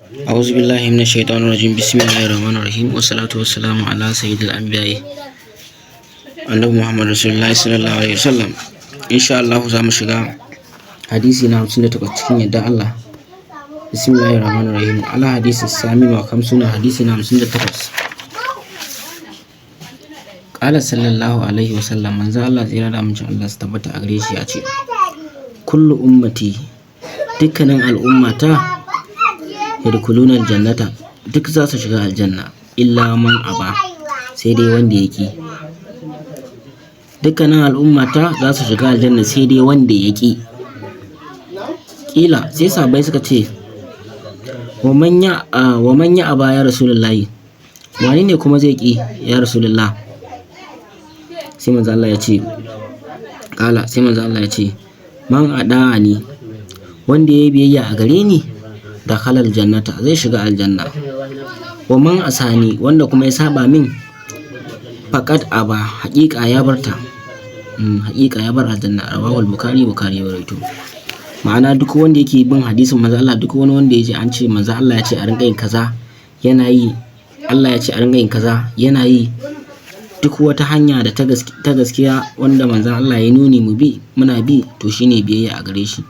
أعوذ بالله من الشيطان الرجيم بسم الله الرحمن الرحيم والصلاة والسلام على سيد الأنبياء annabi Muhammad Rasulullahi sallallahu alaihi wasallam. Insha Allah za mu shiga hadisi na 58 cikin yadda Allah. Bismillahir Rahmanir Rahim. Ala hadisi samin wa kamsuna hadisi na 58. Qala sallallahu alaihi wasallam, manzo Allah tsira da amincin Allah su tabbata a gare shi ya ce, kullu ummati, dukkanin al'ummata, yadkhuluna aljannata, duk za su shiga aljanna illa man aba, sai dai wanda yake. Dukkanin al'ummata za su shiga aljanna sai dai wanda ya ƙi. Ƙila sai sahabbai suka ce, wa manya aba ya rasulullahi, wani ne kuma zai ƙi ya rasulullah? Sai manzo Allah ya ce, sai manzo Allah ya ce, man ada'ani, wanda ya yi biyayya a gare ni, da halal jannata, zai shiga aljanna. Wa man asani, wanda kuma ya saba min, faqad aba, haƙiƙa ya barta. Haƙiƙa ya bar aljanna. Rawahul Bukhari ya rawaito. Ma'ana duk wanda yake bin hadisin manzo Allah, duk wani wanda yaji an ce manzo Allah ya ce a rinka yin kaza yana yi, Allah ya ce a rinka yin kaza yana yi, duk wata hanya da ta gaskiya wanda manzo Allah ya nuni mu bi muna bi, to shine biyayya a gare shi.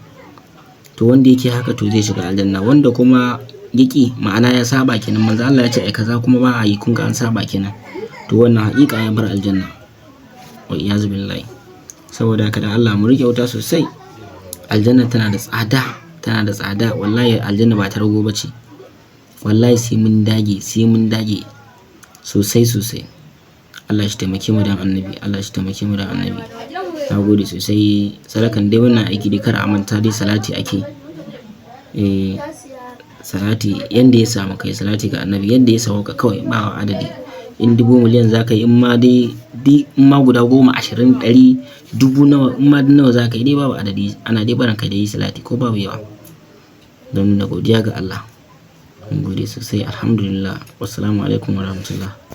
To wanda yake haka to zai shiga aljanna. Wanda kuma yaki, ma'ana ya saba kenan, manzo Allah ya ce ai kaza kuma ba a yi, kun ga an saba kenan, to wannan haƙiƙa ya bar aljanna. Wa iyazu billahi. Saboda haka da Allah mu rike wuta sosai. Aljanna tana da tsada, wallahi aljanna ba ta rago bace. Wallahi sai mun dage sosai. Allah shi taimake mu dan annabi, nagode sosai. Sadakan dai wannan aiki dai kar a manta dai salati ake. Salati yanda ya samu kai, salati ga annabi yanda ya sauka kawai, ba adadi. In 10,000,000 za ka yi, in ma guda 10, 20, 100, 1000 nawa, in ma nawa za ka yi dai babu adadi. Ana dai barin ka da yi salati ko babu yawa, don nuna godiya ga Allah. Mun gode sosai, alhamdulillah. Wassalamu alaikum warahmatullah.